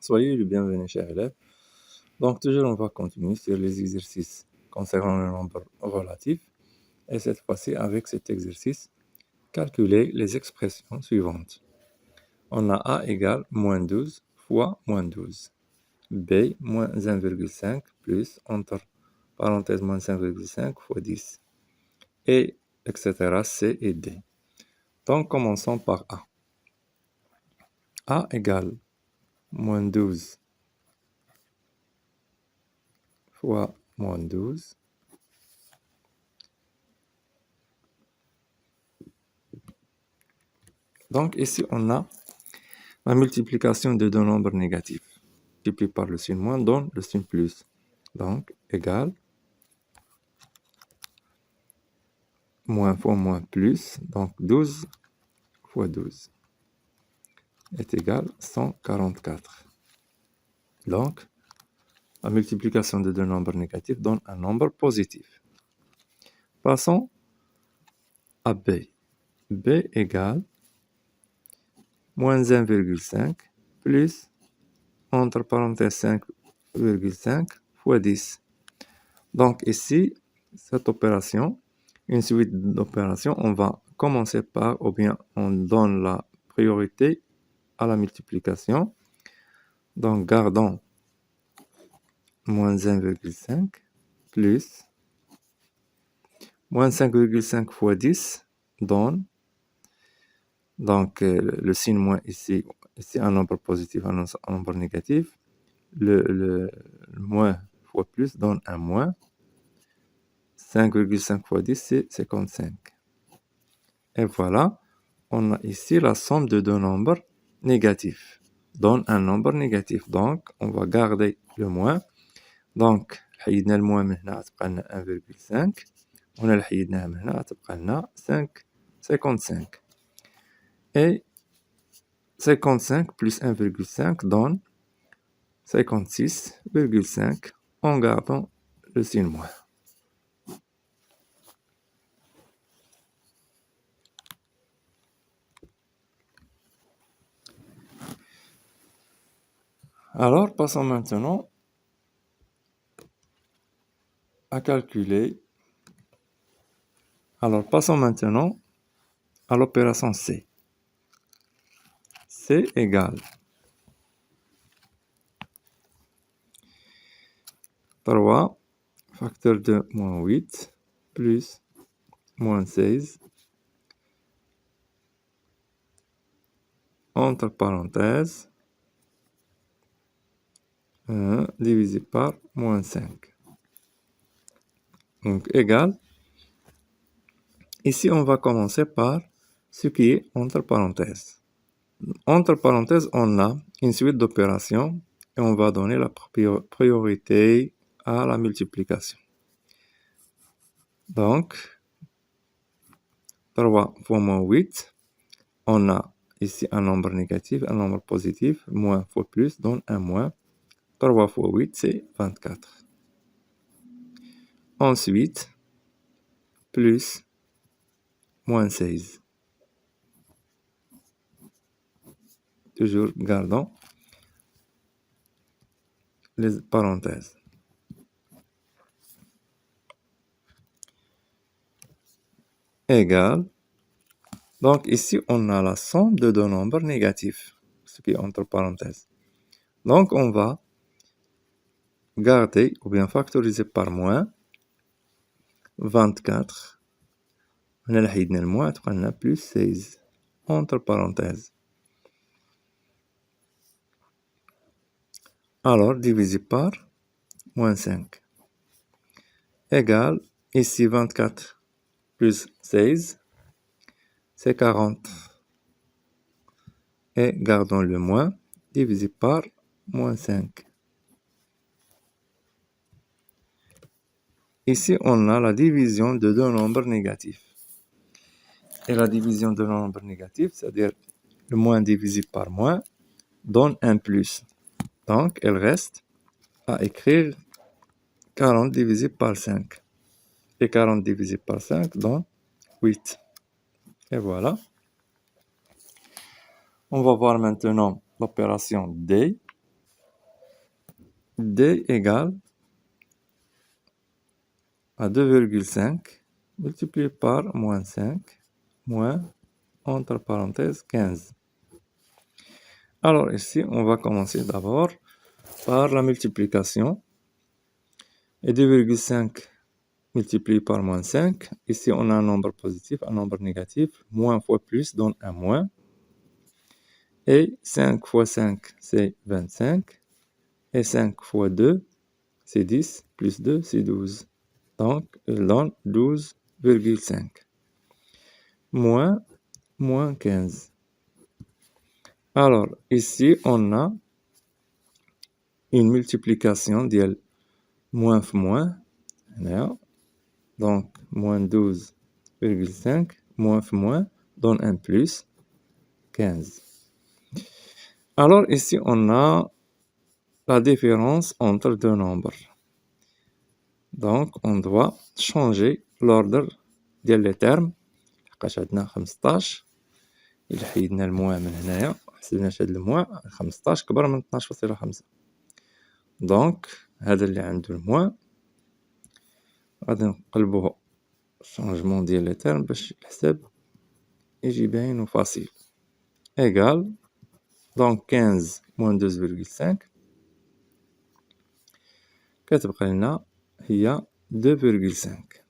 Soyez le bienvenu, cher élève. Donc, toujours, on va continuer sur les exercices concernant le nombre relatif. Et cette fois-ci, avec cet exercice, calculer les expressions suivantes. On a A égale moins 12 fois moins 12. B moins 1,5 plus, entre parenthèses, moins 5,5 fois 10. Et etc. C et D. Donc, commençons par A. A égale moins 12 fois moins 12. Donc ici, on a la multiplication de deux nombres négatifs. Multiplié par le signe moins donne le signe plus. Donc, égal, moins fois moins plus, donc 12 fois 12 est égal à 144. Donc, la multiplication de deux nombres négatifs donne un nombre positif. Passons à B. B égale moins 1,5 plus, entre parenthèses, 5,5 fois 10. Donc ici, cette opération, une suite d'opérations, on va commencer par, ou bien on donne la priorité à la multiplication. Donc gardons moins 1,5 plus moins 5,5 fois 10 donne, donc le signe moins ici un nombre positif, un nombre négatif. Le moins fois plus donne un moins. 5,5 fois 10, c'est 55. Et voilà, on a ici la somme de deux nombres négatifs. Donne un nombre négatif. Donc, on va garder le moins. Donc, حيدنا الموان من هنا تبقى لنا 1,5. وهنا اللي حيدناه من هنا تبقى لنا 55. Et 55 plus 1,5 donne 56,5 en gardant le signe moins. Alors, passons maintenant à calculer. Alors, passons maintenant à l'opération C. C égale 3 facteur de moins 8 plus moins 16 entre parenthèses 1 divisé par moins 5. Donc égal. Ici, on va commencer par ce qui est entre parenthèses. Entre parenthèses, on a une suite d'opérations et on va donner la priorité à la multiplication. Donc, 3 fois moins 8, on a ici un nombre négatif, un nombre positif, moins fois plus donne un moins. 3 fois 8, c'est 24. Ensuite, plus moins 16. Toujours gardons les parenthèses. Égal. Donc ici, on a la somme de deux nombres négatifs, ce qui est entre parenthèses. Donc on va garder ou bien factoriser par moins 24. On a le moins, on a plus 16 entre parenthèses. Alors divisé par moins 5 égale, ici 24 plus 16, c'est 40. Et gardons le moins divisé par moins 5. Ici, on a la division de deux nombres négatifs. Et la division de nombres négatifs, c'est-à-dire le moins divisé par moins, donne un plus. Donc, il reste à écrire 40 divisé par 5. Et 40 divisé par 5 donne 8. Et voilà. On va voir maintenant l'opération D. D égale à 2,5 multiplié par moins 5 moins, entre parenthèses, 15. Alors ici, on va commencer d'abord par la multiplication. Et 2,5 multiplié par moins 5. Ici, on a un nombre positif, un nombre négatif. Moins fois plus donne un moins. Et 5 fois 5, c'est 25. Et 5 fois 2, c'est 10. Plus 2, c'est 12. Donc, il donne 12,5. Moins 15. Alors, ici, on a une multiplication ديال moins f moins. Donc, moins 12,5 moins f moins donne un plus 15. Alors ici, on a la différence entre deux nombres. Donc, on doit changer l'ordre des termes. لحقاش عندنا 15. إلا حيدنا الموان من هنايا حسبناش هاد الموان 15 كبر من 12.5. دونك هذا اللي عنده الموان غادي نقلبوه شونجمون ديال لي تيرم باش الحساب يجي باين وفاصيل. égal donc 15 moins 12,5 كتبقى لنا هي 2,5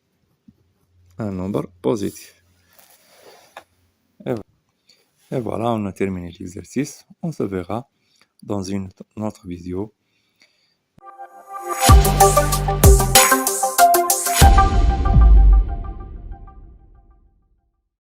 un nombre positif. Et voilà, on a terminé l'exercice. On se verra dans une autre vidéo.